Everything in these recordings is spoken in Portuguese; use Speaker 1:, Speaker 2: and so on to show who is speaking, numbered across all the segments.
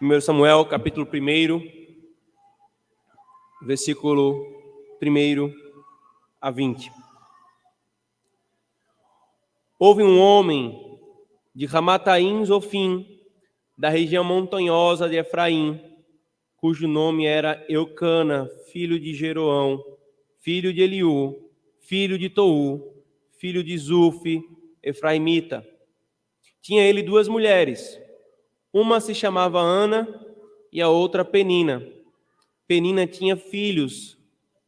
Speaker 1: 1 Samuel, capítulo 1, versículo 1 a 20. Houve um homem de Ramataim Zofim, da região montanhosa de Efraim, cujo nome era Eucana, filho de Jeroão, filho de Eliú, filho de Tou, filho de Zufi, efraimita. Tinha ele duas mulheres, uma se chamava Ana e a outra Penina. Penina tinha filhos,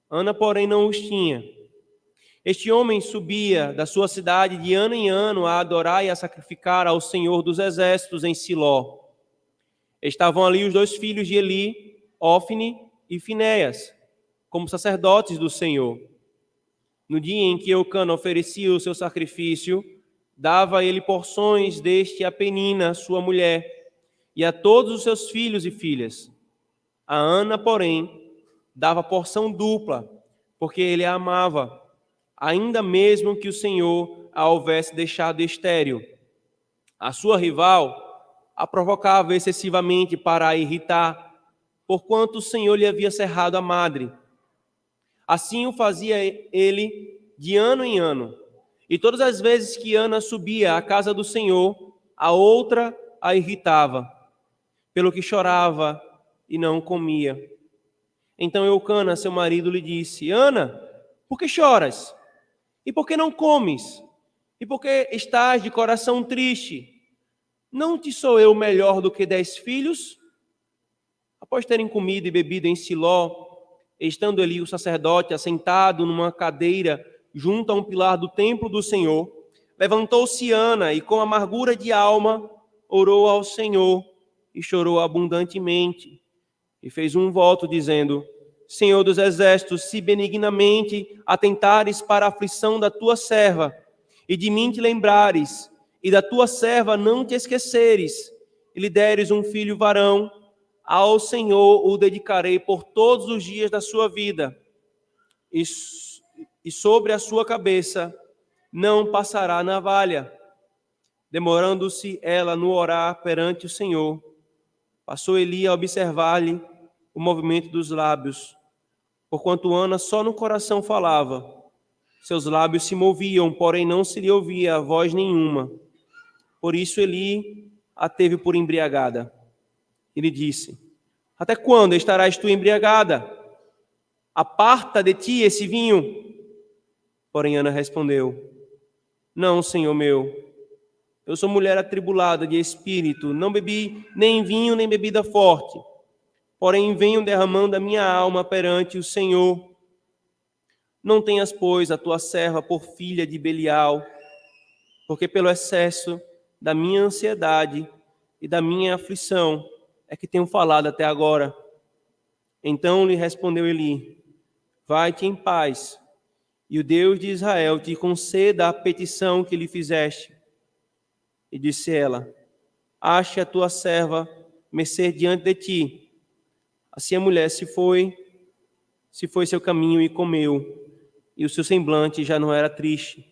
Speaker 1: Ana, porém, não os tinha. Este homem subia da sua cidade de ano em ano a adorar e a sacrificar ao Senhor dos Exércitos em Siló. Estavam ali os dois filhos de Eli, Ofne e Finéias, como sacerdotes do Senhor. No dia em que Eucana oferecia o seu sacrifício, dava ele porções deste a Penina, sua mulher, e a todos os seus filhos e filhas. A Ana, porém, dava porção dupla, porque ele a amava, ainda mesmo que o Senhor a houvesse deixado estéril. A sua rival a provocava excessivamente para a irritar, porquanto o Senhor lhe havia cerrado a madre. Assim o fazia ele de ano em ano. E todas as vezes que Ana subia à casa do Senhor, a outra a irritava, pelo que chorava e não comia. Então Eucana, seu marido, lhe disse: Ana, por que choras? E por que não comes? E por que estás de coração triste? Não te sou eu melhor do que 10 filhos? Após terem comido e bebido em Siló, estando ali o sacerdote assentado numa cadeira junto a um pilar do templo do Senhor, levantou-se Ana e com amargura de alma orou ao Senhor e chorou abundantemente. E fez um voto dizendo: Senhor dos exércitos, se benignamente atentares para a aflição da tua serva, e de mim te lembrares, e da tua serva não te esqueceres, e lhe deres um filho varão, ao Senhor o dedicarei por todos os dias da sua vida, e sobre a sua cabeça não passará navalha. Demorando-se ela no orar perante o Senhor, passou Eli a observar-lhe o movimento dos lábios, porquanto Ana só no coração falava. Seus lábios se moviam, porém não se lhe ouvia voz nenhuma. Por isso Eli a teve por embriagada. Ele disse: Até quando estarás tu embriagada? Aparta de ti esse vinho. Porém Ana respondeu: Não, Senhor meu, eu sou mulher atribulada de espírito, não bebi nem vinho nem bebida forte, porém venho derramando a minha alma perante o Senhor. Não tenhas, pois, a tua serva por filha de Belial, porque pelo excesso da minha ansiedade e da minha aflição é que tenho falado até agora. Então lhe respondeu Eli: Vai-te em paz, e o Deus de Israel te conceda a petição que lhe fizeste. E disse ela: Ache a tua serva mercê diante de ti. Assim a mulher se foi seu caminho e comeu, e o seu semblante já não era triste.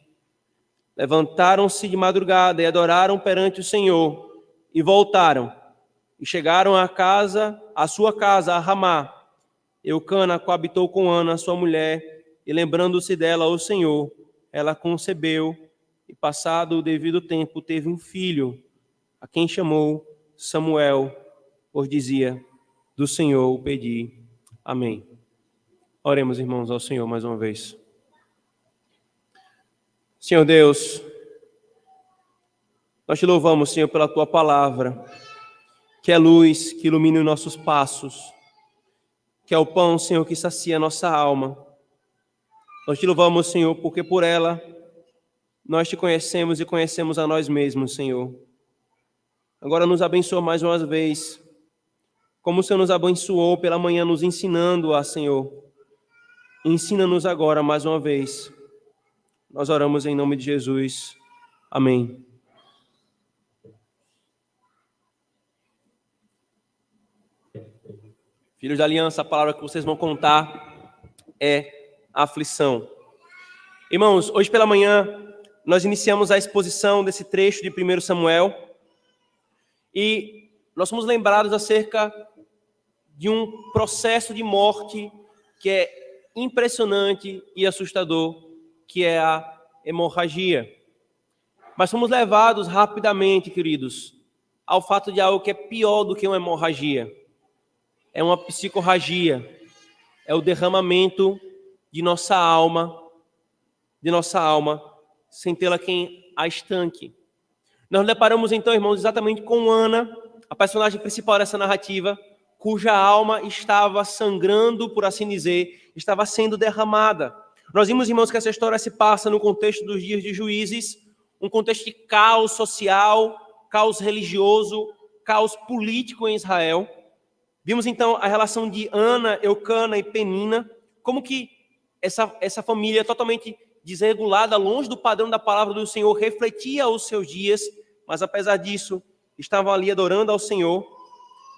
Speaker 1: Levantaram-se de madrugada e adoraram perante o Senhor, e voltaram, e chegaram à sua casa, a Ramá. Eucana coabitou com Ana, sua mulher, e lembrando-se dela o Senhor, ela concebeu, e passado o devido tempo teve um filho, a quem chamou Samuel, pois dizia: do Senhor o pedi. Amém. Oremos, irmãos, ao Senhor mais uma vez. Senhor Deus, nós te louvamos, Senhor, pela tua palavra, que é luz que ilumina os nossos passos, que é o pão, Senhor, que sacia a nossa alma. Nós te louvamos, Senhor, porque por ela nós te conhecemos e conhecemos a nós mesmos, Senhor. Agora nos abençoa mais uma vez, como o Senhor nos abençoou pela manhã, nos ensinando a, Senhor. Ensina-nos agora mais uma vez. Nós oramos em nome de Jesus. Amém. Filhos da aliança, a palavra que vocês vão contar é aflição. Irmãos, hoje pela manhã nós iniciamos a exposição desse trecho de 1 Samuel e nós somos lembrados acerca de um processo de morte que é impressionante e assustador, que é a hemorragia. Mas somos levados rapidamente, queridos, ao fato de algo que é pior do que uma hemorragia. É uma psicorragia, é o derramamento de nossa alma, sem tê-la quem a estanque. Nós deparamos então, irmãos, exatamente com Ana, a personagem principal dessa narrativa, cuja alma estava sangrando, por assim dizer, estava sendo derramada. Nós vimos, irmãos, que essa história se passa no contexto dos dias de Juízes, um contexto de caos social, caos religioso, caos político em Israel. Vimos então a relação de Ana, Eucana e Penina, como que essa família totalmente desregulada, longe do padrão da palavra do Senhor, refletia os seus dias, mas apesar disso, estavam ali adorando ao Senhor.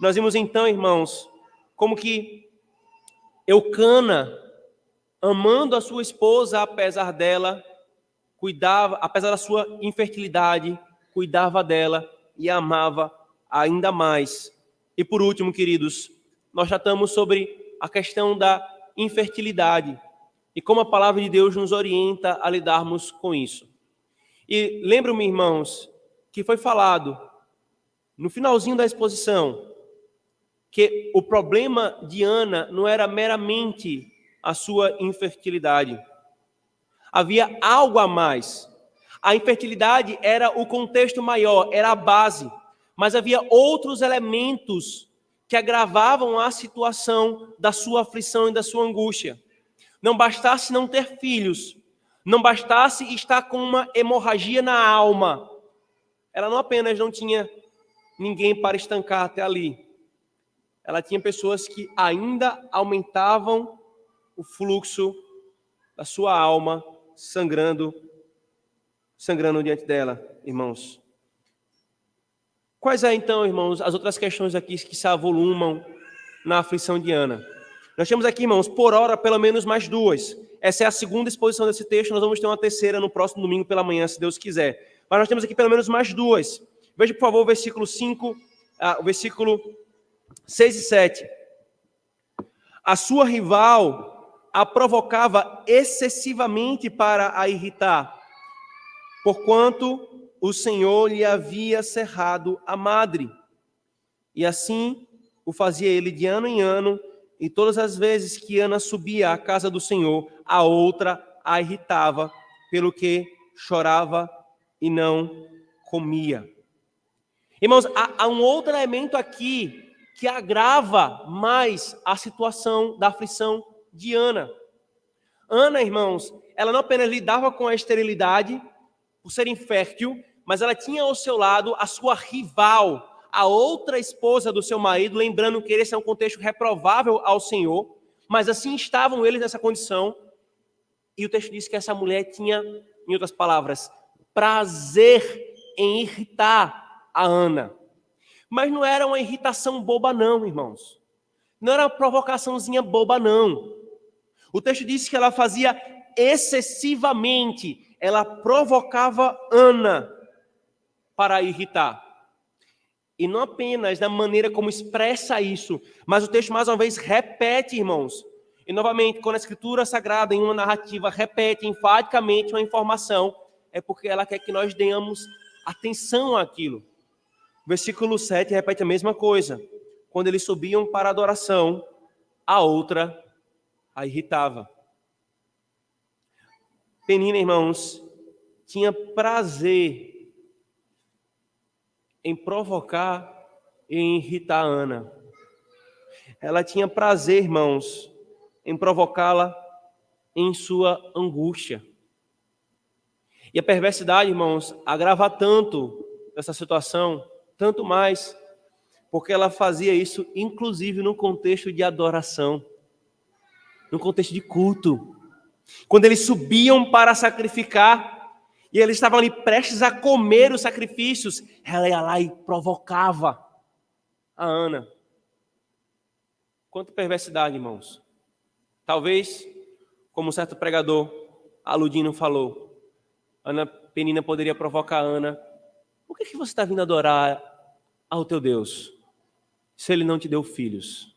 Speaker 1: Nós vimos então, irmãos, como que Eucana, amando a sua esposa, apesar dela, cuidava, apesar da sua infertilidade, cuidava dela e a amava ainda mais. E por último, queridos, nós tratamos sobre a questão da infertilidade e como a palavra de Deus nos orienta a lidarmos com isso. E lembro-me, irmãos, que foi falado no finalzinho da exposição que o problema de Ana não era meramente a sua infertilidade. Havia algo a mais. A infertilidade era o contexto maior, era a base, mas havia outros elementos que agravavam a situação da sua aflição e da sua angústia. Não bastasse não ter filhos, não bastasse estar com uma hemorragia na alma. Ela não apenas não tinha ninguém para estancar até ali. Ela tinha pessoas que ainda aumentavam o fluxo da sua alma, sangrando diante dela, irmãos. Quais é, então, irmãos, as outras questões aqui que se avolumam na aflição de Ana? Nós temos aqui, irmãos, por hora, pelo menos mais duas. Essa é a segunda exposição desse texto, nós vamos ter uma terceira no próximo domingo pela manhã, se Deus quiser. Mas nós temos aqui pelo menos mais duas. Veja, por favor, o versículo 5, o versículo 6 e 7. A sua rival a provocava excessivamente para a irritar, porquanto o Senhor lhe havia cerrado a madre. E assim o fazia ele de ano em ano, e todas as vezes que Ana subia à casa do Senhor, a outra a irritava, pelo que chorava e não comia. Irmãos, há um outro elemento aqui que agrava mais a situação da aflição de Ana. Ana, irmãos, ela não apenas lidava com a esterilidade, por ser infértil, mas ela tinha ao seu lado a sua rival, a outra esposa do seu marido, lembrando que esse é um contexto reprovável ao Senhor, mas assim estavam eles nessa condição, e o texto diz que essa mulher tinha, em outras palavras, prazer em irritar a Ana. Mas não era uma irritação boba não, irmãos. Não era uma provocaçãozinha boba não. O texto diz que ela fazia excessivamente, ela provocava Ana para irritar. E não apenas da maneira como expressa isso, mas o texto mais uma vez repete, irmãos. E novamente, quando a Escritura Sagrada em uma narrativa repete enfaticamente uma informação, é porque ela quer que nós demos atenção àquilo. Versículo 7 repete a mesma coisa. Quando eles subiam para a adoração, a outra a irritava. Penina, irmãos, tinha prazer em provocar e em irritar Ana. Ela tinha prazer, irmãos, em provocá-la em sua angústia. E a perversidade, irmãos, agrava tanto essa situação, tanto mais, porque ela fazia isso, inclusive, no contexto de adoração, no contexto de culto. Quando eles subiam para sacrificar, e eles estavam ali prestes a comer os sacrifícios, ela ia lá e provocava a Ana. Quanta perversidade, irmãos. Talvez, como um certo pregador, aludindo, falou, Penina poderia provocar a Ana. Por que você está vindo adorar ao teu Deus? se ele não te deu filhos?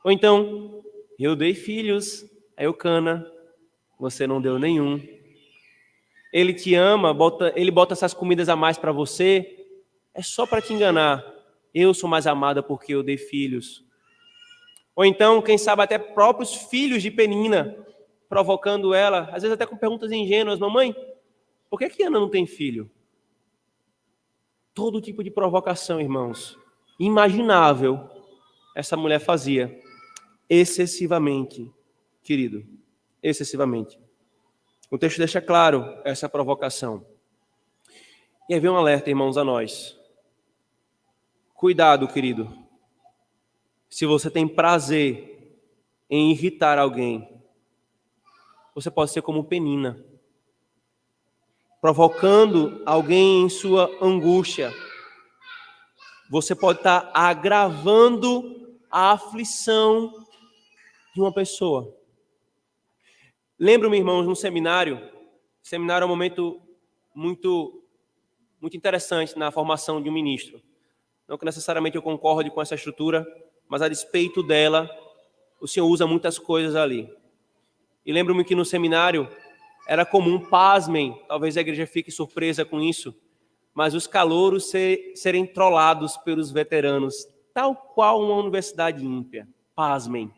Speaker 1: Ou então, eu dei filhos a Eucana, você não deu nenhum. Ele te ama, ele bota essas comidas a mais para você, é só para te enganar. Eu sou mais amada porque eu dei filhos. Ou então, quem sabe até próprios filhos de Penina, provocando ela, às vezes até com perguntas ingênuas: mamãe, por que Ana não tem filho? Todo tipo de provocação, irmãos, imaginável, essa mulher fazia, excessivamente, querido, excessivamente. O texto deixa claro essa provocação. E aí vem um alerta, irmãos, a nós. Cuidado, querido. Se você tem prazer em irritar alguém, você pode ser como Penina, provocando alguém em sua angústia. Você pode estar agravando a aflição de uma pessoa. Lembro-me, irmãos, no seminário. Seminário é um momento muito interessante na formação de um ministro. Não que necessariamente eu concorde com essa estrutura, mas a despeito dela, o Senhor usa muitas coisas ali. E lembro-me que no seminário era comum, pasmem, talvez a igreja fique surpresa com isso, mas os calouros serem trollados pelos veteranos, tal qual uma universidade ímpia. Pasmem.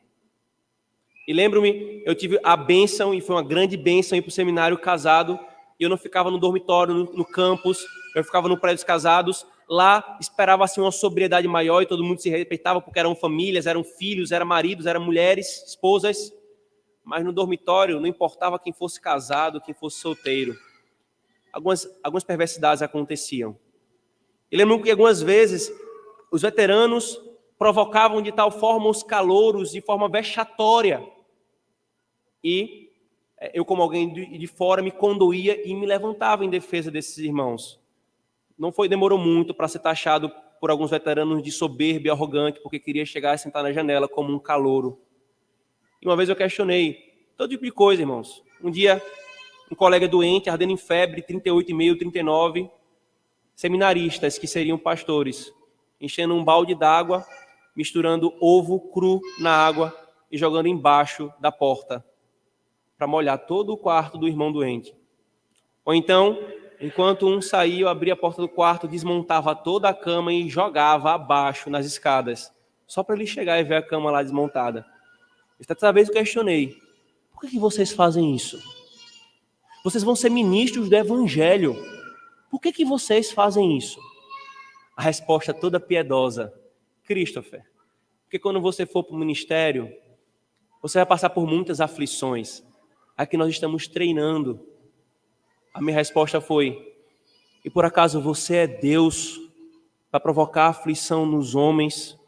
Speaker 1: E lembro-me, eu tive a bênção, e foi uma grande bênção, ir para o seminário casado, e eu não ficava no dormitório, no campus, eu ficava no prédio dos casados. Lá esperava-se uma sobriedade maior e todo mundo se respeitava porque eram famílias, eram filhos, eram maridos, eram mulheres, esposas. Mas no dormitório não importava quem fosse casado, quem fosse solteiro. Algumas perversidades aconteciam. E lembro que algumas vezes os veteranos provocavam de tal forma os calouros de forma vexatória. E eu, como alguém de fora, me condoía e me levantava em defesa desses irmãos. Demorou muito para ser taxado por alguns veteranos de soberbo e arrogante, porque queria chegar e sentar na janela como um calouro. E uma vez eu questionei todo tipo de coisa, irmãos. Um dia, um colega doente, ardendo em febre, 38,5, 39, seminaristas, que seriam pastores, enchendo um balde d'água, misturando ovo cru na água e jogando embaixo da porta, para molhar todo o quarto do irmão doente. Ou então, enquanto um saía, eu abria a porta do quarto, desmontava toda a cama e jogava abaixo nas escadas, só para ele chegar e ver a cama lá desmontada. Esta vez eu questionei: por que vocês fazem isso? Vocês vão ser ministros do evangelho. Por que vocês fazem isso? A resposta toda piedosa: Christopher, porque quando você for para o ministério, você vai passar por muitas aflições. Aqui nós estamos treinando. A minha resposta foi: e por acaso você é Deus para provocar aflição nos homens,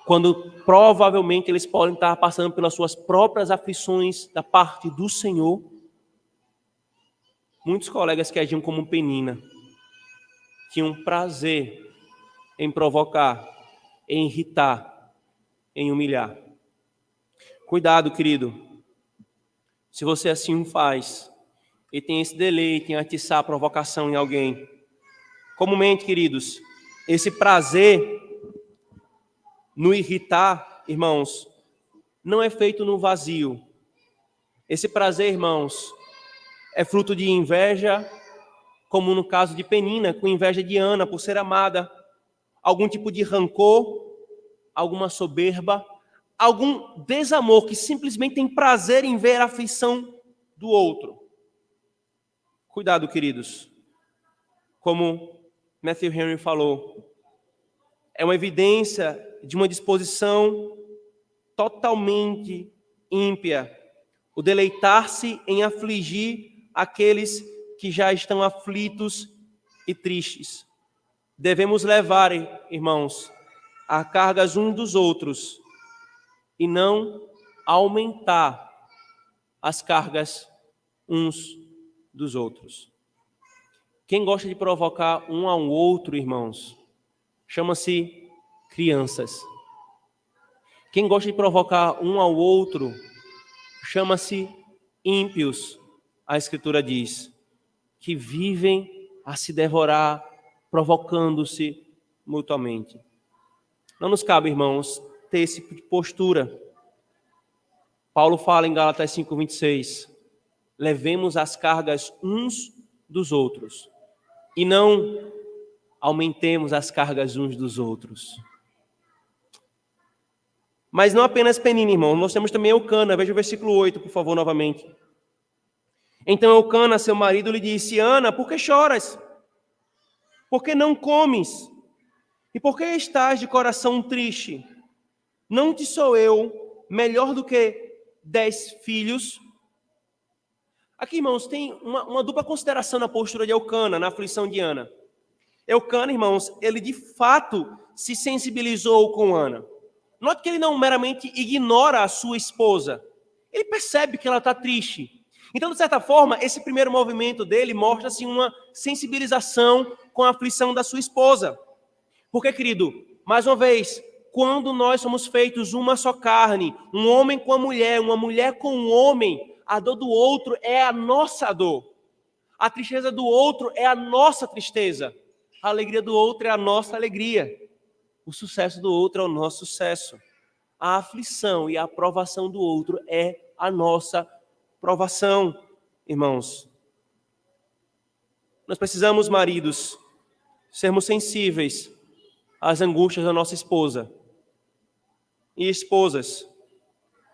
Speaker 1: quando provavelmente eles podem estar passando pelas suas próprias aflições da parte do Senhor? Muitos colegas que agiam como Penina tinham prazer em provocar, em irritar, em humilhar. Cuidado, querido. Se você assim o faz e tem esse deleite em atiçar a provocação em alguém, comumente, queridos, esse prazer no irritar, irmãos, não é feito no vazio. Esse prazer, irmãos, é fruto de inveja, como no caso de Penina, com inveja de Ana por ser amada, algum tipo de rancor, alguma soberba, algum desamor que simplesmente tem prazer em ver a aflição do outro. Cuidado, queridos. Como Matthew Henry falou, é uma evidência de uma disposição totalmente ímpia, o deleitar-se em afligir aqueles que já estão aflitos e tristes. Devemos levar, irmãos, a cargas uns dos outros e não aumentar as cargas uns dos outros. Quem gosta de provocar um ao outro, irmãos, chama-se crianças. Quem gosta de provocar um ao outro, chama-se ímpios. A Escritura diz que vivem a se devorar, provocando-se mutuamente. Não nos cabe, irmãos, ter esse tipo de postura. Paulo fala em Gálatas 5:26, levemos as cargas uns dos outros e não aumentemos as cargas uns dos outros. Mas não apenas Penina, irmão, nós temos também Eucana. Veja o versículo 8, por favor, novamente. Então Eucana, seu marido, lhe disse: Ana, por que choras? Por que não comes? E por que estás de coração triste? Não te sou eu melhor do que 10 filhos? Aqui, irmãos, tem uma dupla consideração na postura de Eucana, na aflição de Ana. Eucana, irmãos, ele de fato se sensibilizou com Ana. Note que ele não meramente ignora a sua esposa. Ele percebe que ela está triste. Então, de certa forma, esse primeiro movimento dele mostra assim, uma sensibilização com a aflição da sua esposa. Porque, querido, mais uma vez, quando nós somos feitos uma só carne, um homem com a mulher, uma mulher com um homem, a dor do outro é a nossa dor. A tristeza do outro é a nossa tristeza. A alegria do outro é a nossa alegria. O sucesso do outro é o nosso sucesso. A aflição e a aprovação do outro é a nossa provação, irmãos. Nós precisamos, maridos, sermos sensíveis às angústias da nossa esposa. E esposas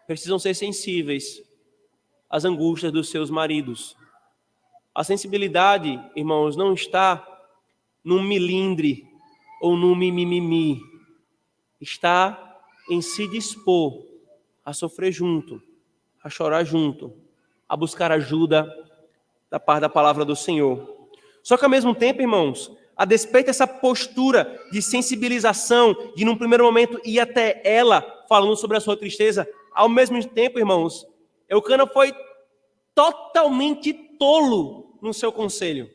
Speaker 1: precisam ser sensíveis às angústias dos seus maridos. A sensibilidade, irmãos, não está num milindre ou num mimimi. Está em se dispor a sofrer junto, a chorar junto, a buscar ajuda da parte da palavra do Senhor. Só que ao mesmo tempo, irmãos, a despeito dessa postura de sensibilização, de num primeiro momento ir até ela falando sobre a sua tristeza, ao mesmo tempo, irmãos, Eucana foi totalmente tolo no seu conselho.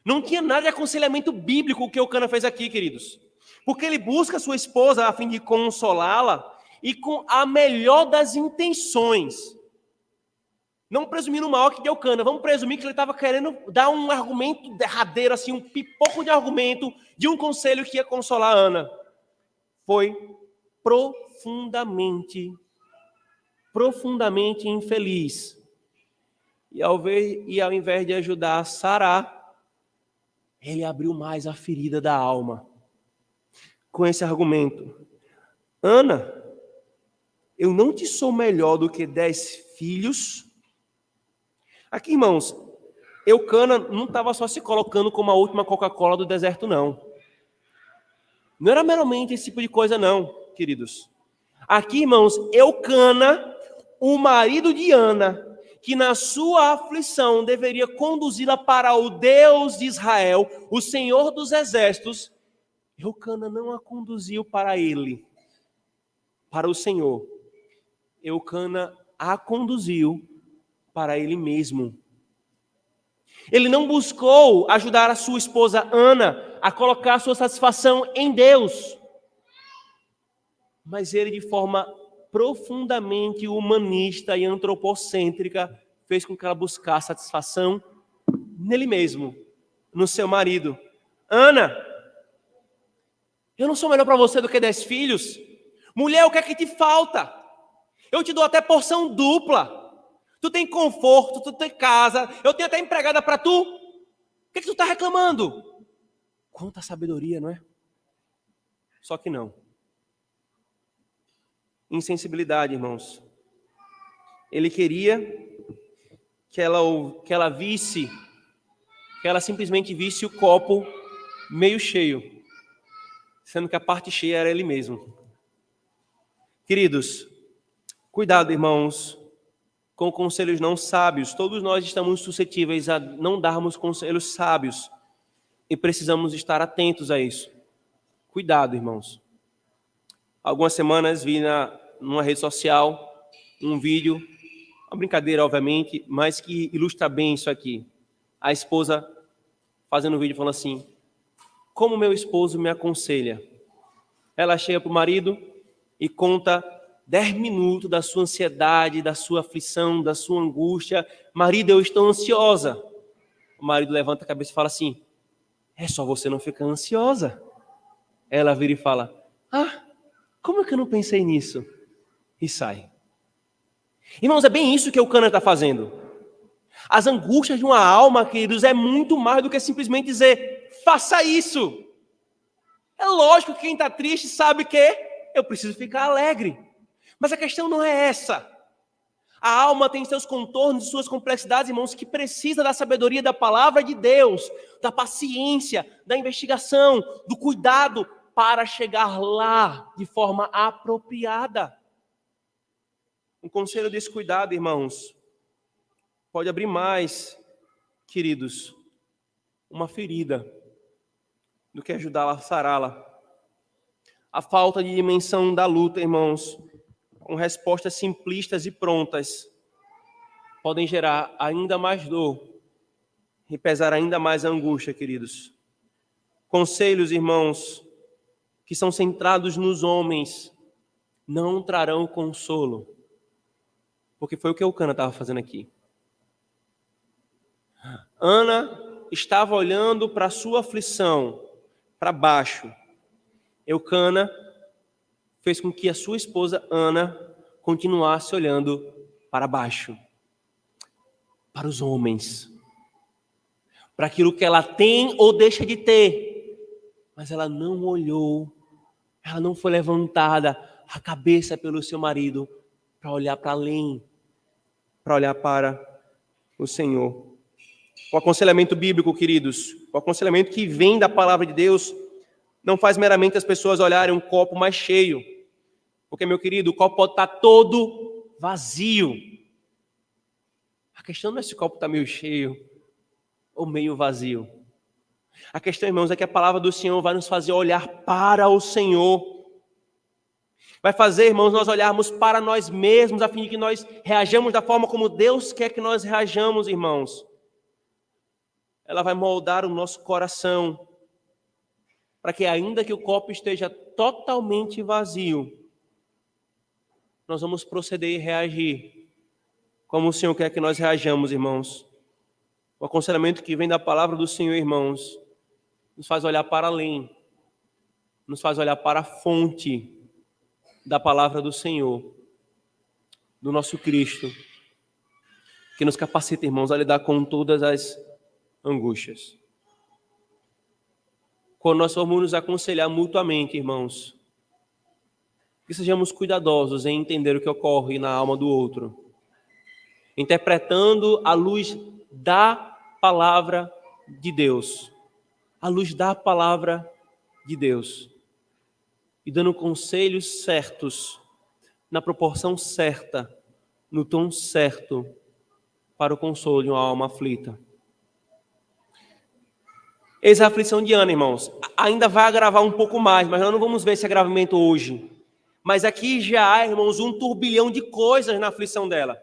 Speaker 1: Não tinha nada de aconselhamento bíblico o que Eucana fez aqui, queridos. Porque ele busca sua esposa a fim de consolá-la e com a melhor das intenções. Não presumindo o mal aqui de Eucana, vamos presumir que ele estava querendo dar um argumento derradeiro, assim, um pipoco de argumento de um conselho que ia consolar Ana. Foi profundamente infeliz. E ao invés de ajudar a sarar, ele abriu mais a ferida da alma. Com esse argumento: Ana, eu não te sou melhor do que 10 filhos. Aqui, irmãos, Eucana não estava só se colocando como a última Coca-Cola do deserto, não. Não era meramente esse tipo de coisa, não, queridos. Aqui, irmãos, Eucana, o marido de Ana, que na sua aflição deveria conduzi-la para o Deus de Israel, o Senhor dos exércitos, Eucana não a conduziu para ele, para o Senhor. Eucana a conduziu para ele mesmo. Ele não buscou ajudar a sua esposa Ana a colocar a sua satisfação em Deus, mas ele, de forma profundamente humanista e antropocêntrica, fez com que ela buscasse satisfação nele mesmo, no seu marido. Ana, eu não sou melhor para você do que 10 filhos? Mulher, o que é que te falta? Eu te dou até porção dupla. Tu tem conforto, tu tem casa, eu tenho até empregada para tu. O que é que tu está reclamando? Quanta sabedoria, não é? Só que não. Insensibilidade, irmãos. Ele queria que ela visse, que ela simplesmente visse o copo meio cheio, sendo que a parte cheia era ele mesmo. Queridos, cuidado, irmãos, com conselhos não sábios. Todos nós estamos suscetíveis a não darmos conselhos sábios e precisamos estar atentos a isso. Cuidado, irmãos. Algumas semanas vi numa rede social um vídeo, uma brincadeira, obviamente, mas que ilustra bem isso aqui. A esposa fazendo um vídeo falando assim: como meu esposo me aconselha. Ela chega para o marido e conta 10 minutos da sua ansiedade, da sua aflição, da sua angústia. Marido, eu estou ansiosa. O marido levanta a cabeça e fala assim: é só você não ficar ansiosa. ela vira e fala: como é que eu não pensei nisso? E sai. Irmãos, é bem isso que Eucana está fazendo. As angústias de uma alma, queridos, é muito mais do que simplesmente dizer: faça isso. É lógico que quem está triste sabe que eu preciso ficar alegre. Mas a questão não é essa. A alma tem seus contornos e suas complexidades, irmãos, que precisa da sabedoria da palavra de Deus, da paciência, da investigação, do cuidado para chegar lá de forma apropriada. Um conselho desse cuidado, irmãos, pode abrir mais, queridos, uma ferida do que ajudá-la a sará-la. A falta de dimensão da luta, irmãos, com respostas simplistas e prontas, podem gerar ainda mais dor e pesar ainda mais a angústia, queridos. Conselhos, irmãos, que são centrados nos homens, não trarão consolo. Porque foi o que Eucana estava fazendo aqui. Ana estava olhando para a sua aflição, para baixo. Eucana fez com que a sua esposa Ana continuasse olhando para baixo, para os homens, para aquilo que ela tem ou deixa de ter. Mas ela não olhou, ela não foi levantada a cabeça pelo seu marido para olhar para além, para olhar para o Senhor. O aconselhamento bíblico, queridos, o aconselhamento que vem da palavra de Deus, não faz meramente as pessoas olharem um copo mais cheio. Porque, meu querido, o copo pode estar todo vazio. A questão não é se o copo está meio cheio ou meio vazio. A questão, irmãos, é que a palavra do Senhor vai nos fazer olhar para o Senhor. Vai fazer, irmãos, nós olharmos para nós mesmos, a fim de que nós reajamos da forma como Deus quer que nós reajamos, irmãos. Ela vai moldar o nosso coração, para que ainda que o copo esteja totalmente vazio, nós vamos proceder e reagir como o Senhor quer que nós reajamos, irmãos. O aconselhamento que vem da palavra do Senhor, irmãos, nos faz olhar para além, nos faz olhar para a fonte da palavra do Senhor, do nosso Cristo, que nos capacita, irmãos, a lidar com todas as angústias. Quando nós formos nos aconselhar mutuamente, irmãos, que sejamos cuidadosos em entender o que ocorre na alma do outro, interpretando à luz da palavra de Deus, à luz da palavra de Deus, e dando conselhos certos, na proporção certa, no tom certo, para o consolo de uma alma aflita. Eis a aflição de Ana, irmãos. Ainda vai agravar um pouco mais, mas nós não vamos ver esse agravamento hoje. Mas aqui já há, irmãos, um turbilhão de coisas na aflição dela.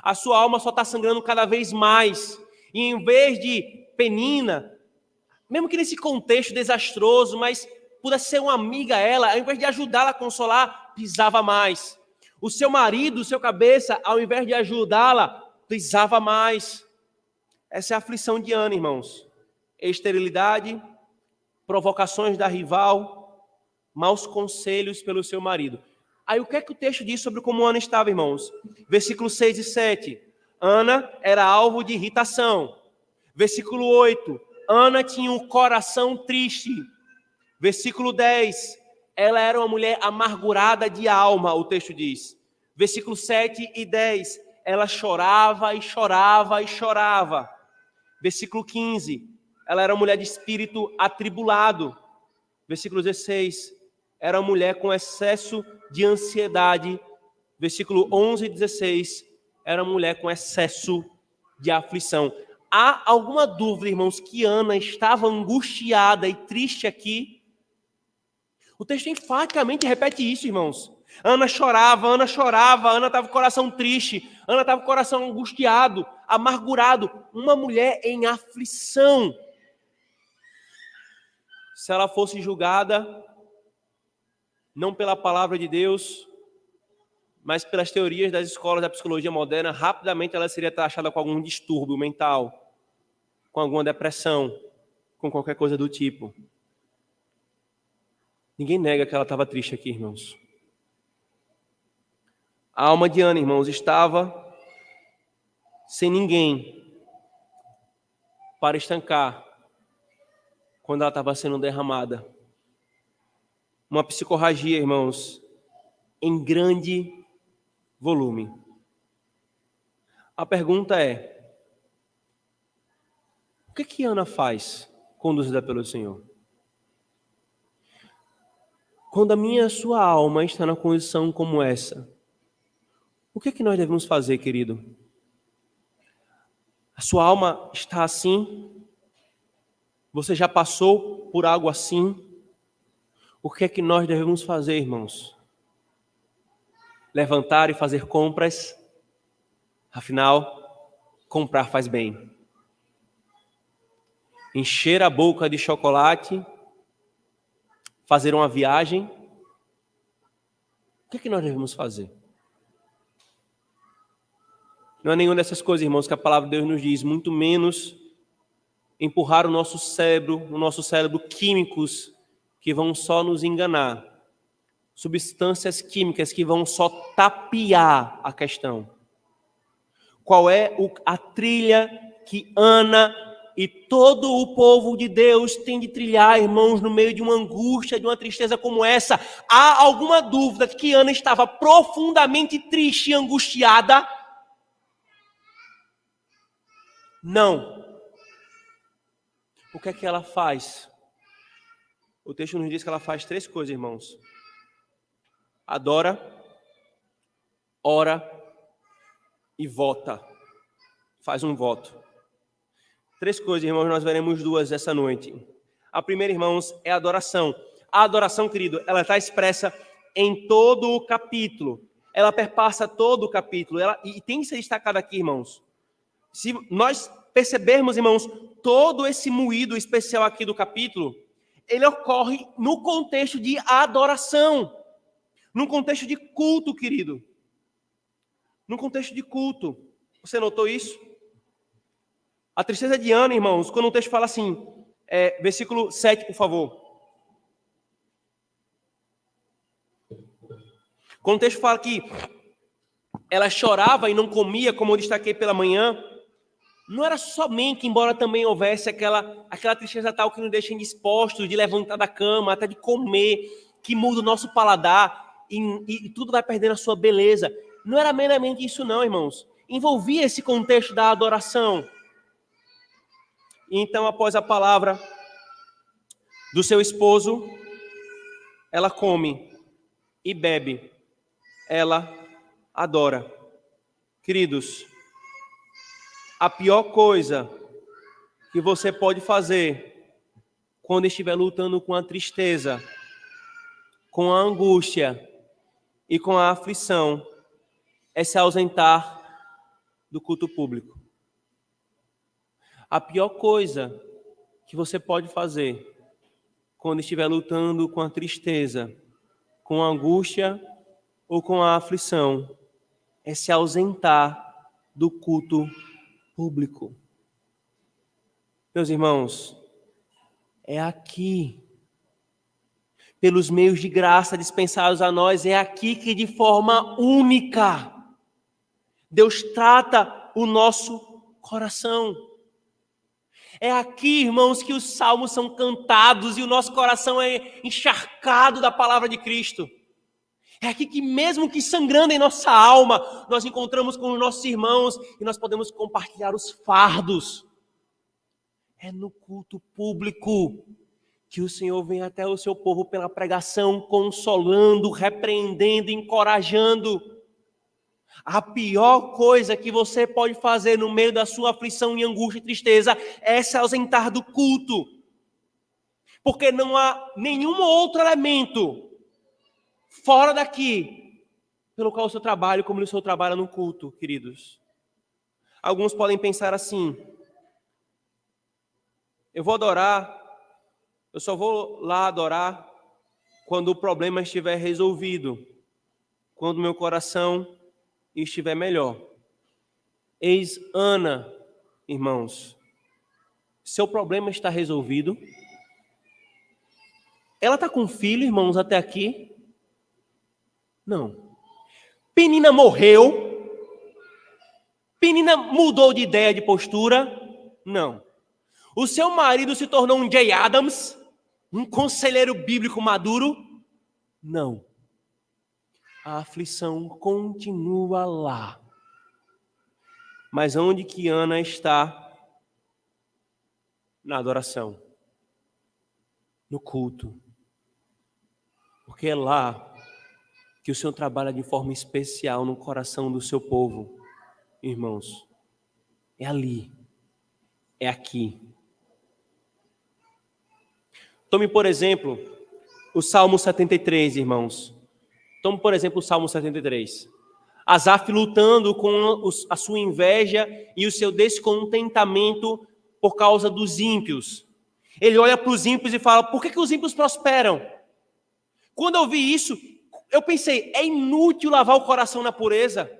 Speaker 1: A sua alma só está sangrando cada vez mais. E em vez de Penina, mesmo que nesse contexto desastroso, mas pudesse ser uma amiga a ela, ao invés de ajudá-la a consolar, pisava mais. O seu marido, o seu cabeça, ao invés de ajudá-la, pisava mais. Essa é a aflição de Ana, irmãos. Esterilidade, provocações da rival, maus conselhos pelo seu marido. Aí o que é que o texto diz sobre como Ana estava, irmãos? Versículos 6 e 7. Ana era alvo de irritação. Versículo 8. Ana tinha um coração triste. Versículo 10. Ela era uma mulher amargurada de alma, o texto diz. Versículo 7 e 10. Ela chorava e chorava e chorava. Versículo 15. Ela era uma mulher de espírito atribulado. Versículo 16. Era uma mulher com excesso de ansiedade. Versículo 11 e 16. Era uma mulher com excesso de aflição. Há alguma dúvida, irmãos, que Ana estava angustiada e triste aqui? O texto enfaticamente repete isso, irmãos. Ana chorava, Ana estava com o coração triste, Ana estava com o coração angustiado, amargurado. Uma mulher em aflição. Se ela fosse julgada, não pela palavra de Deus, mas pelas teorias das escolas da psicologia moderna, rapidamente ela seria taxada com algum distúrbio mental, com alguma depressão, com qualquer coisa do tipo. Ninguém nega que ela estava triste aqui, irmãos. A alma de Ana, irmãos, estava sem ninguém para estancar quando ela estava sendo derramada. Uma psicorragia, irmãos, em grande volume. A pergunta é: o que Ana faz conduzida pelo Senhor? Quando a minha e a sua alma está na condição como essa, o que nós devemos fazer, querido? A sua alma está assim? Você já passou por algo assim? O que nós devemos fazer, irmãos? Levantar e fazer compras? Afinal, comprar faz bem. Encher a boca de chocolate? Fazer uma viagem? O que nós devemos fazer? Não é nenhuma dessas coisas, irmãos, que a palavra de Deus nos diz, muito menos empurrar o nosso cérebro, no nosso cérebro, químicos que vão só nos enganar, substâncias químicas que vão só tapear a questão. Qual é a trilha que Ana e todo o povo de Deus tem de trilhar, irmãos, no meio de uma angústia, de uma tristeza como essa? Há alguma dúvida de que Ana estava profundamente triste e angustiada? Não. O que ela faz? O texto nos diz que ela faz 3 coisas, irmãos. Adora, ora e vota. Faz um voto. 3 coisas, irmãos, nós veremos 2 essa noite. A primeira, irmãos, é a adoração. A adoração, querido, ela está expressa em todo o capítulo. Ela perpassa todo o capítulo. E tem que ser destacado aqui, irmãos. Se nós percebermos, irmãos, todo esse moído especial aqui do capítulo, ele ocorre no contexto de adoração. Num contexto de culto, querido. Num contexto de culto. Você notou isso? A tristeza de Ana, irmãos, quando o texto fala assim, versículo 7, por favor. Quando o texto fala que ela chorava e não comia, como eu destaquei pela manhã, não era somente, embora também houvesse aquela tristeza tal que nos deixa indispostos de levantar da cama, até de comer, que muda o nosso paladar e tudo vai perdendo a sua beleza. Não era meramente isso não, irmãos. Envolvia esse contexto da adoração. E então, após a palavra do seu esposo, ela come e bebe. Ela adora. Queridos, a pior coisa que você pode fazer quando estiver lutando com a tristeza, com a angústia e com a aflição é se ausentar do culto público. A pior coisa que você pode fazer quando estiver lutando com a tristeza, com a angústia ou com a aflição é se ausentar do culto público. Meus irmãos, é aqui, pelos meios de graça dispensados a nós, é aqui que de forma única Deus trata o nosso coração. É aqui, irmãos, que os salmos são cantados e o nosso coração é encharcado da palavra de Cristo. É aqui que, mesmo que sangrando em nossa alma, nós encontramos com os nossos irmãos e nós podemos compartilhar os fardos. É no culto público que o Senhor vem até o seu povo pela pregação, consolando, repreendendo, encorajando. A pior coisa que você pode fazer no meio da sua aflição e angústia e tristeza é se ausentar do culto. Porque não há nenhum outro elemento fora daqui pelo qual o seu trabalho, como o seu trabalho no culto, queridos. Alguns podem pensar assim: eu vou adorar, eu só vou lá adorar quando o problema estiver resolvido, quando meu coração estiver melhor. Eis Ana, irmãos, seu problema está resolvido? Ela está com filho, irmãos, até aqui? Não. Penina morreu? Penina mudou de ideia, de postura? Não. O seu marido se tornou um Jay Adams? Um conselheiro bíblico maduro? Não. A aflição continua lá. Mas onde que Ana está? Na adoração. No culto. Porque é lá que o Senhor trabalha de forma especial no coração do seu povo. Irmãos, é ali. É aqui. Tome, por exemplo, o Salmo 73, irmãos. Tome, por exemplo, o Salmo 73. Asaf lutando com a sua inveja e o seu descontentamento por causa dos ímpios. Ele olha para os ímpios e fala, por que os ímpios prosperam? Quando eu vi isso, eu pensei, é inútil lavar o coração na pureza.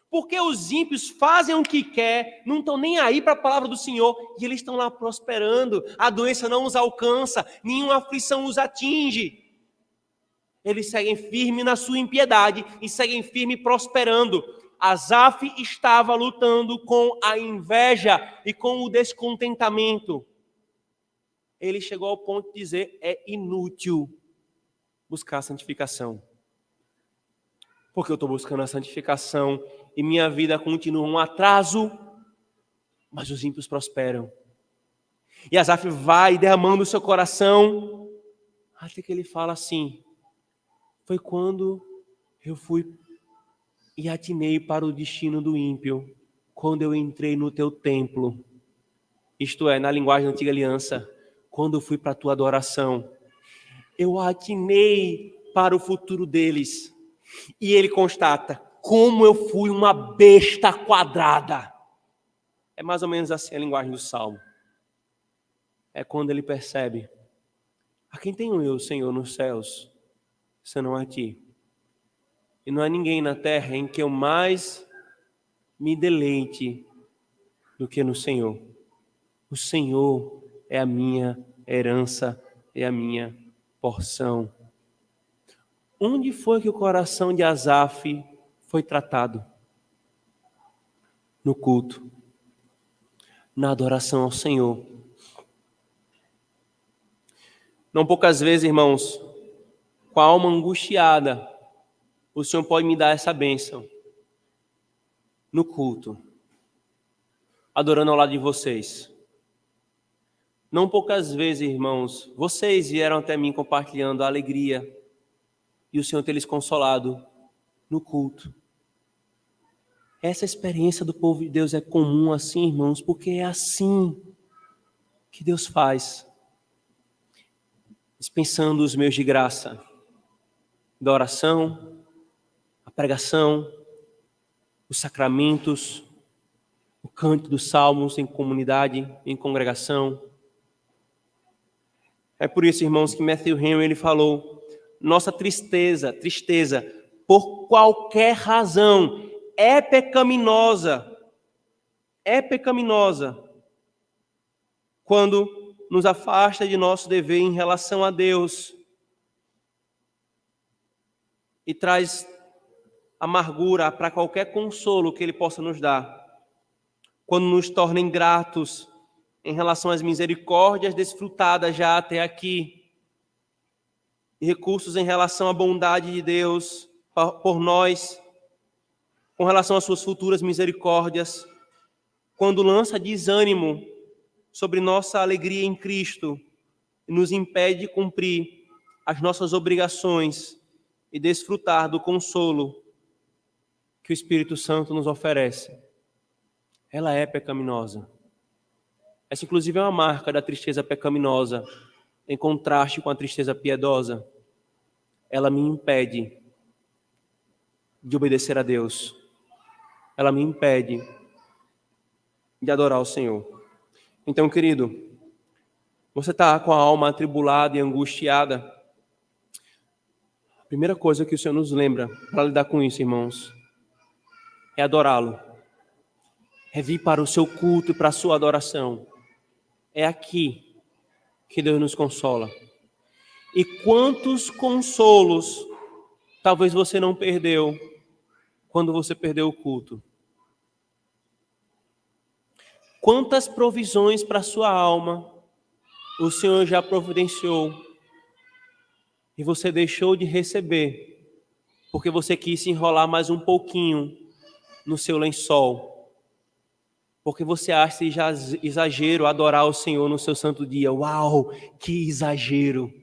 Speaker 1: Porque os ímpios fazem o que quer, não estão nem aí para a palavra do Senhor, e eles estão lá prosperando, a doença não os alcança, nenhuma aflição os atinge. Eles seguem firme na sua impiedade e seguem firme prosperando. Asaf estava lutando com a inveja e com o descontentamento. Ele chegou ao ponto de dizer, é inútil buscar a santificação. Porque eu estou buscando a santificação e minha vida continua um atraso, mas os ímpios prosperam. E Asaf vai derramando o seu coração, até que ele fala assim, foi quando eu fui e atinei para o destino do ímpio, quando eu entrei no teu templo. Isto é, na linguagem da antiga aliança, quando eu fui para a tua adoração. Eu atinei para o futuro deles. E ele constata, como eu fui uma besta quadrada. É mais ou menos assim a linguagem do Salmo. É quando ele percebe, a quem tenho eu, Senhor, nos céus, senão a ti? E não há ninguém na terra em que eu mais me deleite do que no Senhor. O Senhor é a minha herança, é a minha porção. Onde foi que o coração de Asaf foi tratado? No culto, na adoração ao Senhor. Não poucas vezes, irmãos, com a alma angustiada, o Senhor pode me dar essa bênção. No culto, adorando ao lado de vocês. Não poucas vezes, irmãos, vocês vieram até mim compartilhando a alegria e o Senhor ter lhes consolado no culto. Essa experiência do povo de Deus é comum assim, irmãos, porque é assim que Deus faz. Dispensando os meios de graça, da oração, a pregação, os sacramentos, o canto dos salmos em comunidade, em congregação. É por isso, irmãos, que Matthew Henry ele falou, nossa tristeza, por qualquer razão, é pecaminosa quando nos afasta de nosso dever em relação a Deus e traz amargura para qualquer consolo que Ele possa nos dar. Quando nos torna ingratos em relação às misericórdias desfrutadas já até aqui, e recursos em relação à bondade de Deus por nós, com relação às suas futuras misericórdias, quando lança desânimo sobre nossa alegria em Cristo e nos impede de cumprir as nossas obrigações e desfrutar do consolo que o Espírito Santo nos oferece. Ela é pecaminosa. Essa, inclusive, é uma marca da tristeza pecaminosa, em contraste com a tristeza piedosa. Ela me impede de obedecer a Deus. Ela me impede de adorar o Senhor. Então, querido, você está com a alma atribulada e angustiada? A primeira coisa que o Senhor nos lembra para lidar com isso, irmãos, é adorá-lo. É vir para o seu culto e para a sua adoração. É aqui que Deus nos consola. E quantos consolos talvez você não perdeu quando você perdeu o culto? Quantas provisões para a sua alma o Senhor já providenciou e você deixou de receber porque você quis se enrolar mais um pouquinho no seu lençol, porque você acha exagero adorar o Senhor no seu santo dia? Uau, que exagero!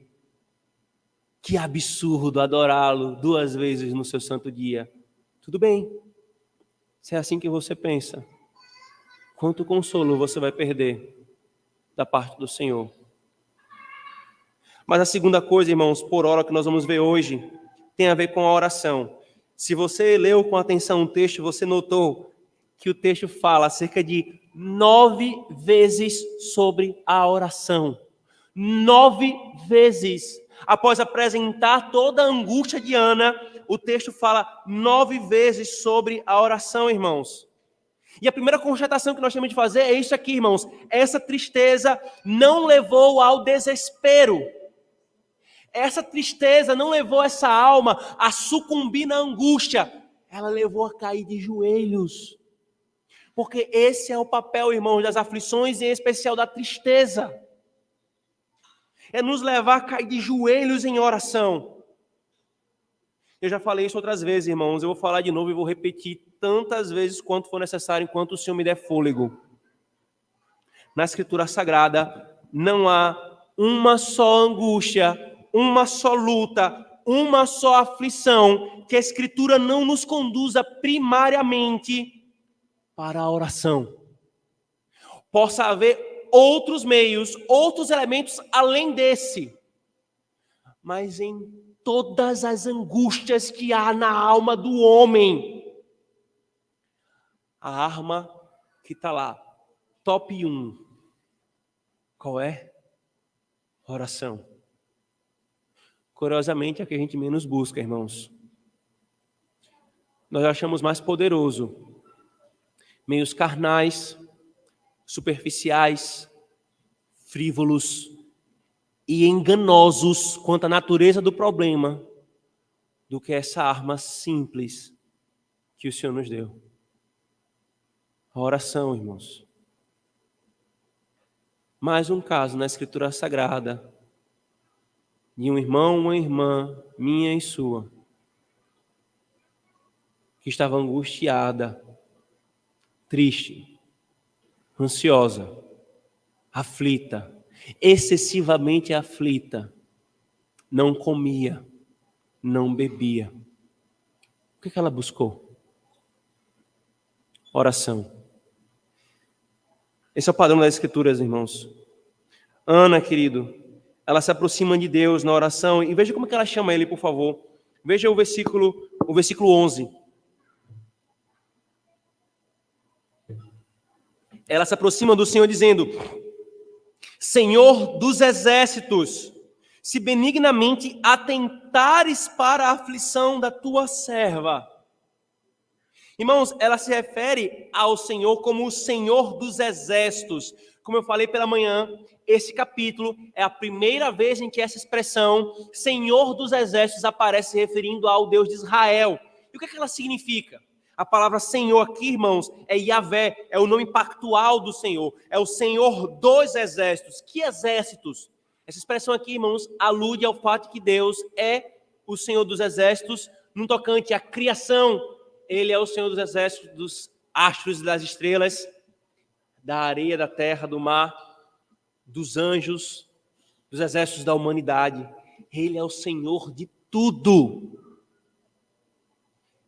Speaker 1: Que absurdo adorá-lo 2 vezes no seu santo dia. Tudo bem, se é assim que você pensa, quanto consolo você vai perder da parte do Senhor? Mas a segunda coisa, irmãos, por hora que nós vamos ver hoje, tem a ver com a oração. Se você leu com atenção o texto, você notou que o texto fala cerca de 9 vezes sobre a oração. 9 vezes. Após apresentar toda a angústia de Ana, o texto fala 9 vezes sobre a oração, irmãos. E a primeira constatação que nós temos de fazer é isso aqui, irmãos. Essa tristeza não levou ao desespero. Essa tristeza não levou essa alma a sucumbir na angústia. Ela levou a cair de joelhos. Porque esse é o papel, irmãos, das aflições e em especial da tristeza. É nos levar a cair de joelhos em oração. Eu já falei isso outras vezes, irmãos. Eu vou falar de novo e vou repetir tantas vezes quanto for necessário, enquanto o Senhor me der fôlego. Na Escritura Sagrada, não há uma só angústia, uma só luta, uma só aflição que a Escritura não nos conduza primariamente para a oração. Possa haver outros meios, outros elementos além desse, mas em todas as angústias que há na alma do homem, a arma que está lá, top 1, qual é? Oração. Curiosamente, é a que a gente menos busca, irmãos. Nós achamos mais poderoso meios carnais, superficiais, frívolos e enganosos quanto à natureza do problema do que essa arma simples que o Senhor nos deu. A oração, irmãos. Mais um caso na Escritura Sagrada de um irmão, uma irmã, minha e sua, que estava angustiada, triste, ansiosa, aflita, excessivamente aflita, não comia, não bebia. O que ela buscou? Oração. Esse é o padrão das Escrituras, irmãos. Ana, querido, ela se aproxima de Deus na oração, e veja como que ela chama ele, por favor. Veja o versículo 11. Ela se aproxima do Senhor dizendo: Senhor dos exércitos, se benignamente atentares para a aflição da tua serva. Irmãos, ela se refere ao Senhor como o Senhor dos exércitos. Como eu falei pela manhã, esse capítulo é a primeira vez em que essa expressão Senhor dos exércitos aparece se referindo ao Deus de Israel. E o que ela significa? A palavra Senhor aqui, irmãos, é Yahvé, é o nome pactual do Senhor, é o Senhor dos exércitos. Que exércitos? Essa expressão aqui, irmãos, alude ao fato que Deus é o Senhor dos exércitos no tocante à criação. Ele é o Senhor dos exércitos, dos astros e das estrelas, da areia, da terra, do mar, dos anjos, dos exércitos da humanidade. Ele é o Senhor de tudo.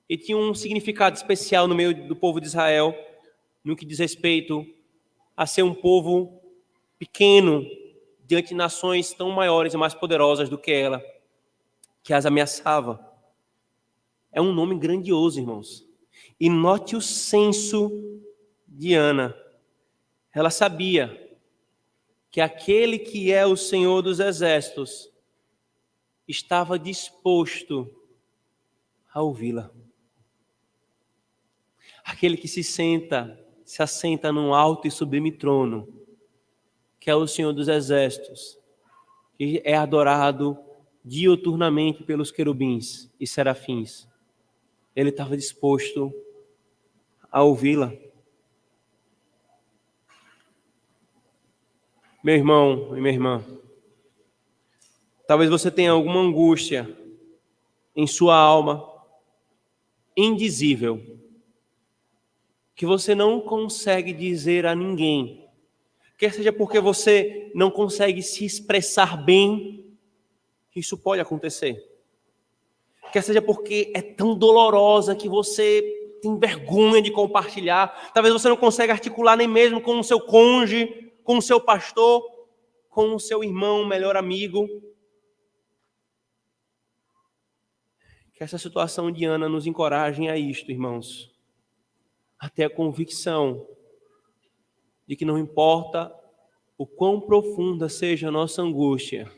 Speaker 1: E tinha um significado especial no meio do povo de Israel, no que diz respeito a ser um povo pequeno diante de nações tão maiores e mais poderosas do que ela, que as ameaçava. É um nome grandioso, irmãos. E note o senso de Ana. Ela sabia que aquele que é o Senhor dos exércitos estava disposto a ouvi-la. Aquele que se assenta num alto e sublime trono, que é o Senhor dos exércitos, que é adorado diuturnamente pelos querubins e serafins. Ele estava disposto a ouvi-la. Meu irmão e minha irmã, talvez você tenha alguma angústia em sua alma, indizível, que você não consegue dizer a ninguém, quer seja porque você não consegue se expressar bem, isso pode acontecer. Quer seja porque é tão dolorosa que você tem vergonha de compartilhar. Talvez você não consiga articular nem mesmo com o seu cônjuge, com o seu pastor, com o seu irmão, melhor amigo. Que essa situação de Ana nos encoraje a isto, irmãos. Até a convicção de que não importa o quão profunda seja a nossa angústia,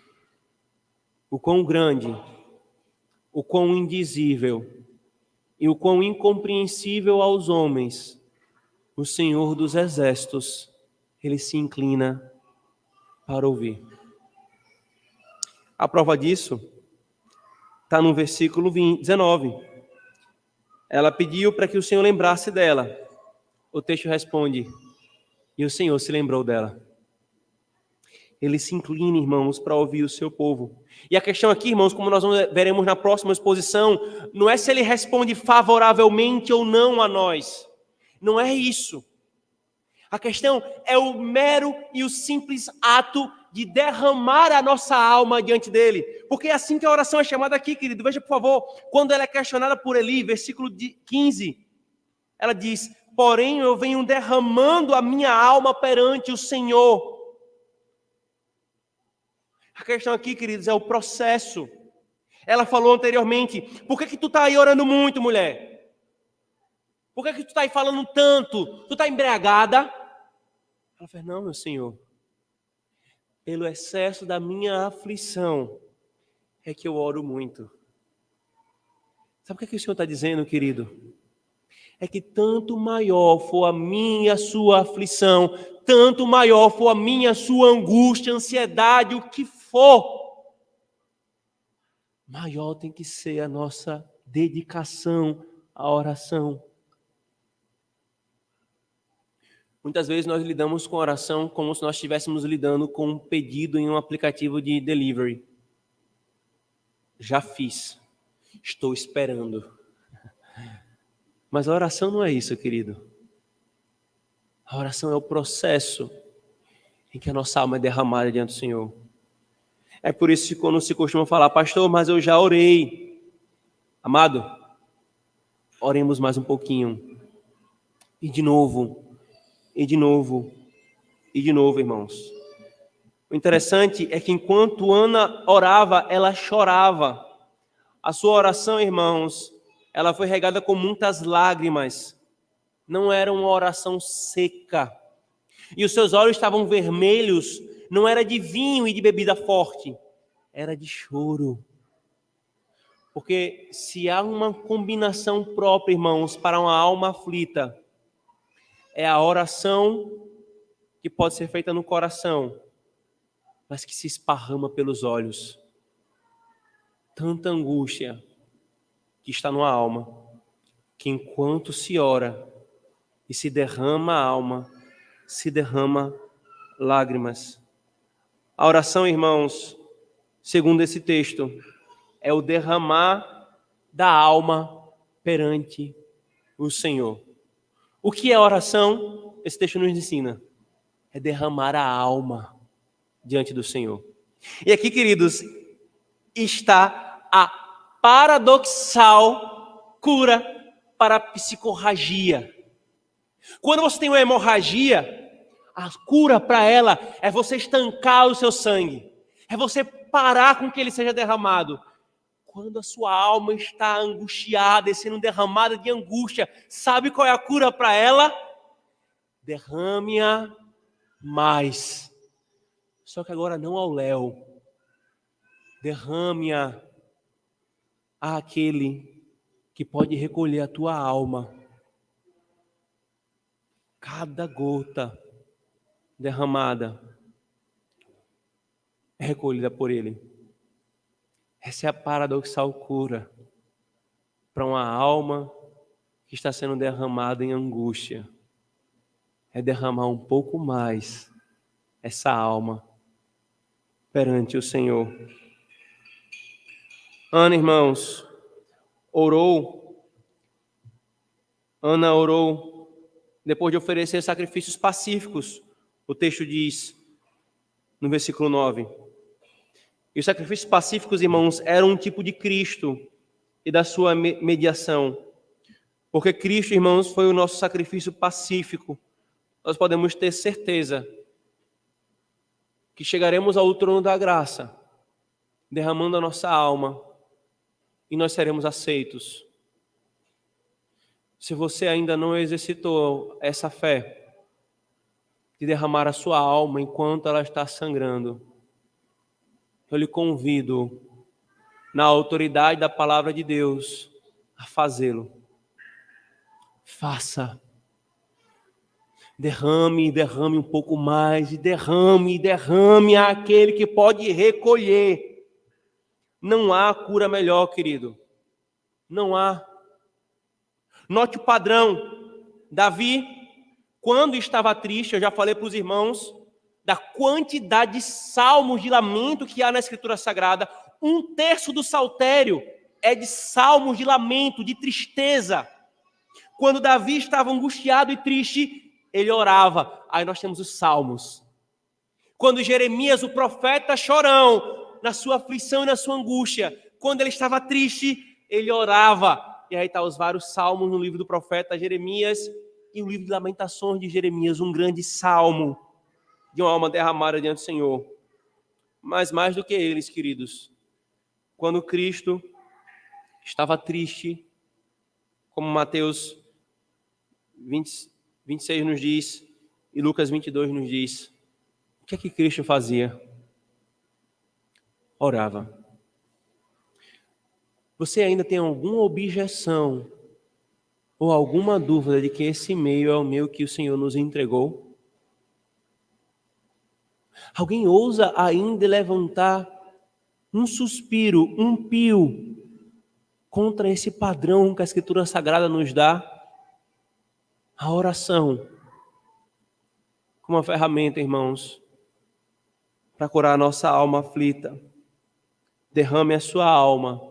Speaker 1: o quão grande, o quão indizível e o quão incompreensível aos homens, o Senhor dos Exércitos, ele se inclina para ouvir. A prova disso está no versículo 19. Ela pediu para que o Senhor lembrasse dela. O texto responde, e o Senhor se lembrou dela. Ele se inclina, irmãos, para ouvir o seu povo. E a questão aqui, irmãos, como nós veremos na próxima exposição, não é se ele responde favoravelmente ou não a nós. Não é isso. A questão é o mero e o simples ato de derramar a nossa alma diante dele. Porque é assim que a oração é chamada aqui, querido. Veja, por favor, quando ela é questionada por Eli, versículo 15, ela diz, porém eu venho derramando a minha alma perante o Senhor. A questão aqui, queridos, é o processo. Ela falou anteriormente, por que tu está aí orando muito, mulher? Por que tu está aí falando tanto? Tu está embriagada? Ela fala, não, meu Senhor. Pelo excesso da minha aflição é que eu oro muito. Sabe o que o Senhor está dizendo, querido? É que tanto maior for a minha e a sua aflição, tanto maior for a minha e a sua angústia, ansiedade, o que for, maior tem que ser a nossa dedicação à oração. Muitas vezes nós lidamos com oração como se nós estivéssemos lidando com um pedido em um aplicativo de delivery. Já fiz, estou esperando. Mas a oração não é isso, querido. A oração é o processo em que a nossa alma é derramada diante do Senhor. É por isso que quando se costuma falar, pastor, mas eu já orei. Amado, oremos mais um pouquinho. E de novo, e de novo, e de novo, irmãos. O interessante é que enquanto Ana orava, ela chorava. A sua oração, irmãos, ela foi regada com muitas lágrimas. Não era uma oração seca. E os seus olhos estavam vermelhos, não era de vinho e de bebida forte, era de choro. Porque se há uma combinação própria, irmãos, para uma alma aflita, é a oração que pode ser feita no coração, mas que se esparrama pelos olhos. Tanta angústia que está numa alma, que enquanto se ora e se derrama a alma, se derrama lágrimas. A oração, irmãos, segundo esse texto, é o derramar da alma perante o Senhor. O que é oração? Esse texto nos ensina. É derramar a alma diante do Senhor. E aqui, queridos, está a paradoxal cura para a psicorragia. Quando você tem uma hemorragia, a cura para ela é você estancar o seu sangue. É você parar com que ele seja derramado. Quando a sua alma está angustiada e sendo derramada de angústia, sabe qual é a cura para ela? Derrame-a mais. Só que agora não ao léu. Derrame-a àquele que pode recolher a tua alma. Cada gota derramada é recolhida por ele. Essa é a paradoxal cura para uma alma que está sendo derramada em angústia. É derramar um pouco mais essa alma perante o Senhor. Ana, irmãos, Ana orou depois de oferecer sacrifícios pacíficos. O texto diz no versículo 9. E os sacrifícios pacíficos, irmãos, eram um tipo de Cristo e da sua mediação. Porque Cristo, irmãos, foi o nosso sacrifício pacífico. Nós podemos ter certeza que chegaremos ao trono da graça, derramando a nossa alma, e nós seremos aceitos. Se você ainda não exercitou essa fé de derramar a sua alma enquanto ela está sangrando, eu lhe convido, na autoridade da palavra de Deus, a fazê-lo. Faça. Derrame um pouco mais, e derrame àquele que pode recolher. Não há cura melhor, querido. Não há. Note o padrão. Davi, quando estava triste, eu já falei para os irmãos da quantidade de salmos de lamento que há na Escritura Sagrada. 1/3 do saltério é de salmos de lamento, de tristeza. Quando Davi estava angustiado e triste, ele orava. Aí nós temos os salmos. Quando Jeremias, o profeta chorão, na sua aflição e na sua angústia, quando ele estava triste, ele orava. E aí está os vários salmos no livro do profeta Jeremias e o livro de Lamentações de Jeremias, um grande salmo de uma alma derramada diante do Senhor. Mas mais do que eles, queridos, quando Cristo estava triste, como Mateus 26 nos diz, e Lucas 22 nos diz, o que é que Cristo fazia? Orava. Você ainda tem alguma objeção ou alguma dúvida de que esse meio é o meio que o Senhor nos entregou? Alguém ousa ainda levantar um suspiro, um pio contra esse padrão que a Escritura Sagrada nos dá? A oração como uma ferramenta, irmãos, para curar a nossa alma aflita. Derrame a sua alma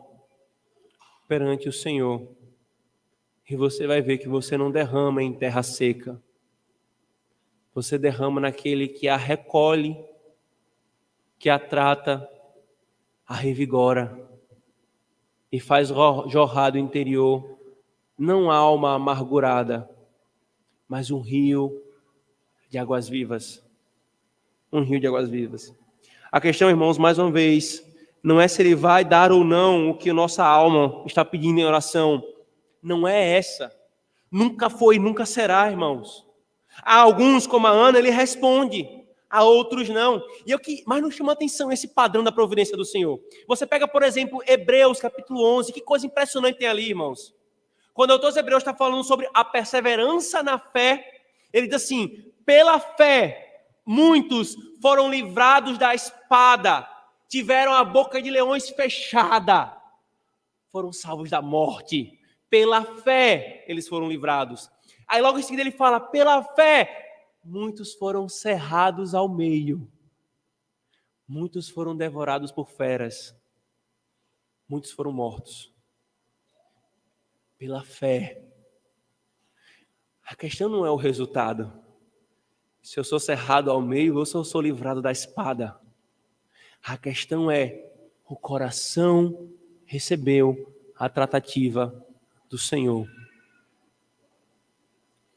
Speaker 1: perante o Senhor. E você vai ver que você não derrama em terra seca. Você derrama naquele que a recolhe, que a trata, a revigora e faz jorrar do interior não alma amargurada, mas um rio de águas vivas. Um rio de águas vivas. A questão, irmãos, mais uma vez, não é se ele vai dar ou não o que nossa alma está pedindo em oração. Não é essa. Nunca foi, nunca será, irmãos. Há alguns, como a Ana, ele responde. Há outros não. E o que mais nos chama a atenção é esse padrão da providência do Senhor. Você pega, por exemplo, Hebreus capítulo 11. Que coisa impressionante tem ali, irmãos. Quando o autor dos Hebreus está falando sobre a perseverança na fé, ele diz assim, pela fé, muitos foram livrados da espada, tiveram a boca de leões fechada, foram salvos da morte. Pela fé, eles foram livrados. Aí logo em seguida ele fala, pela fé, muitos foram cerrados ao meio. Muitos foram devorados por feras. Muitos foram mortos. Pela fé. A questão não é o resultado. Se eu sou cerrado ao meio ou se eu sou livrado da espada. A questão é, o coração recebeu a tratativa do Senhor.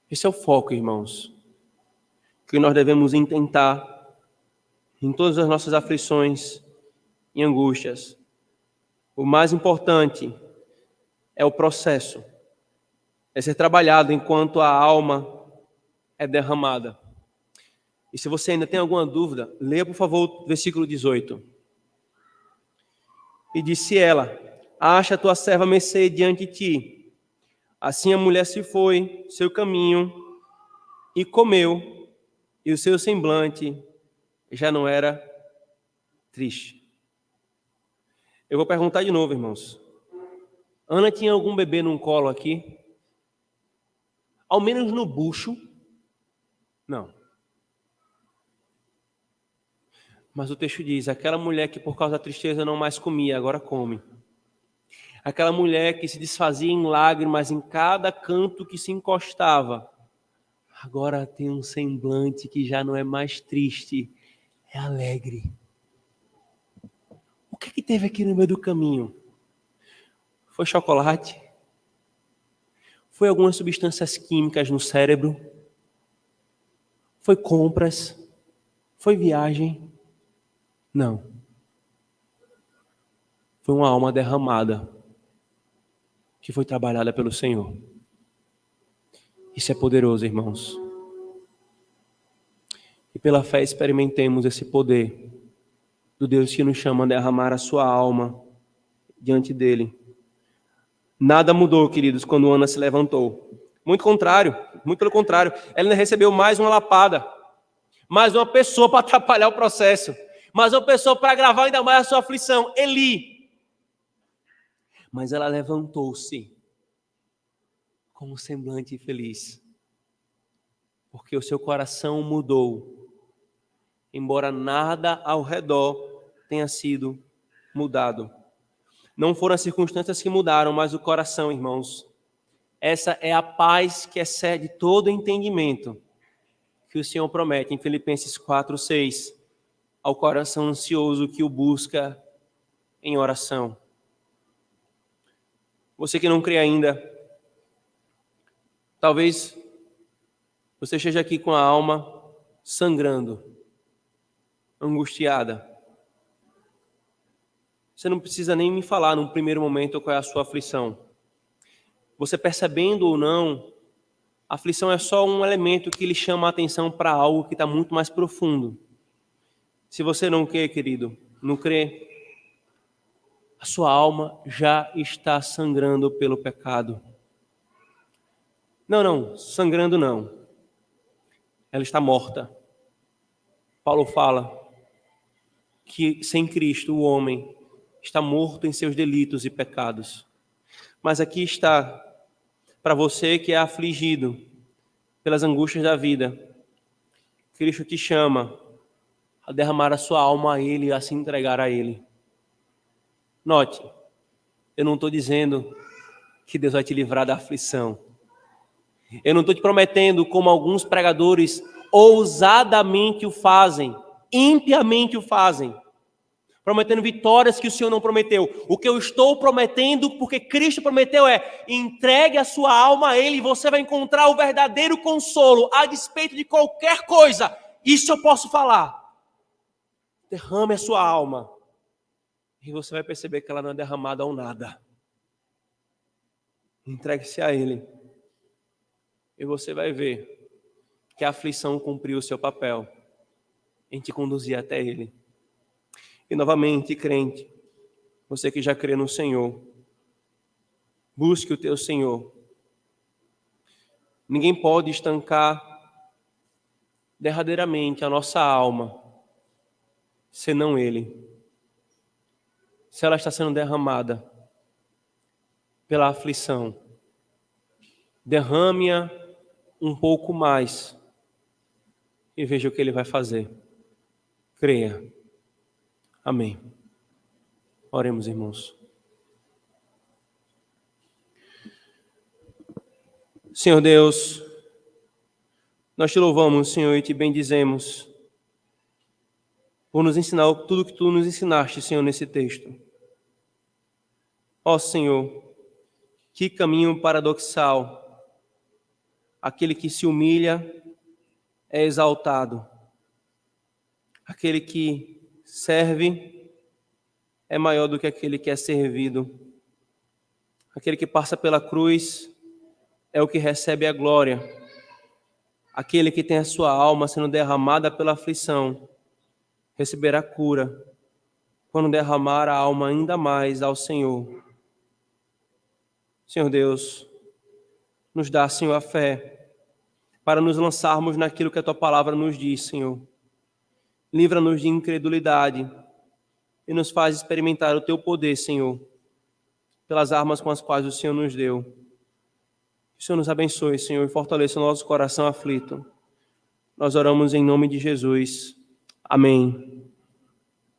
Speaker 1: Esse é o foco, irmãos, que nós devemos intentar em todas as nossas aflições e angústias. O mais importante é o processo, é ser trabalhado enquanto a alma é derramada. E se você ainda tem alguma dúvida, leia, por favor, o versículo 18. E disse ela, acha a tua serva mercê diante de ti. Assim a mulher se foi, seu caminho, e comeu, e o seu semblante já não era triste. Eu vou perguntar de novo, irmãos. Ana tinha algum bebê num colo aqui? Ao menos no bucho? Não. Mas o texto diz, aquela mulher que por causa da tristeza não mais comia, agora come. Aquela mulher que se desfazia em lágrimas em cada canto que se encostava, agora tem um semblante que já não é mais triste, é alegre. O que é que teve aqui no meio do caminho? Foi chocolate? Foi algumas substâncias químicas no cérebro? Foi compras? Foi viagem? Não. Foi uma alma derramada que foi trabalhada pelo Senhor. Isso é poderoso, irmãos. E pela fé experimentemos esse poder do Deus que nos chama a derramar a sua alma diante dele. Nada mudou, queridos, quando Ana se levantou. Muito contrário, muito pelo contrário. Ela ainda recebeu mais uma lapada, mais uma pessoa para atrapalhar o processo, mais uma pessoa para agravar ainda mais a sua aflição, Eli. Mas ela levantou-se com um semblante feliz, porque o seu coração mudou, embora nada ao redor tenha sido mudado. Não foram as circunstâncias que mudaram, mas o coração, irmãos. Essa é a paz que excede todo entendimento que o Senhor promete em Filipenses 4:6, ao coração ansioso que o busca em oração. Você que não crê ainda, talvez você esteja aqui com a alma sangrando, angustiada. Você não precisa nem me falar num primeiro momento qual é a sua aflição. Você percebendo ou não, a aflição é só um elemento que lhe chama a atenção para algo que está muito mais profundo. Se você não crê, querido, não crê, a sua alma já está sangrando pelo pecado. Não, sangrando não. Ela está morta. Paulo fala que sem Cristo o homem está morto em seus delitos e pecados. Mas aqui está, para você que é afligido pelas angústias da vida, Cristo te chama a derramar a sua alma a Ele, a se entregar a Ele. Note, eu não estou dizendo que Deus vai te livrar da aflição. Eu não estou te prometendo, como alguns pregadores ousadamente o fazem, impiamente o fazem, prometendo vitórias que o Senhor não prometeu. O que eu estou prometendo, porque Cristo prometeu, é entregue a sua alma a Ele e você vai encontrar o verdadeiro consolo, a despeito de qualquer coisa. Isso eu posso falar. Derrame a sua alma e você vai perceber que ela não é derramada ao nada. Entregue-se a Ele e você vai ver que a aflição cumpriu o seu papel em te conduzir até Ele. E novamente, crente, você que já crê no Senhor, busque o teu Senhor. Ninguém pode estancar derradeiramente a nossa alma, senão Ele. Se ela está sendo derramada pela aflição, derrame-a um pouco mais e veja o que Ele vai fazer. Creia. Amém. Oremos, irmãos. Senhor Deus, nós te louvamos, Senhor, e te bendizemos por nos ensinar tudo o que tu nos ensinaste, Senhor, nesse texto. Ó Senhor, que caminho paradoxal. Aquele que se humilha é exaltado. Aquele que serve é maior do que aquele que é servido. Aquele que passa pela cruz é o que recebe a glória. Aquele que tem a sua alma sendo derramada pela aflição receberá cura quando derramar a alma ainda mais ao Senhor. Senhor Deus, nos dá, Senhor, a fé para nos lançarmos naquilo que a Tua palavra nos diz, Senhor. Livra-nos de incredulidade, e nos faz experimentar o teu poder, Senhor, pelas armas com as quais o Senhor nos deu. Que o Senhor nos abençoe, Senhor, e fortaleça o nosso coração aflito. Nós oramos em nome de Jesus. Amém.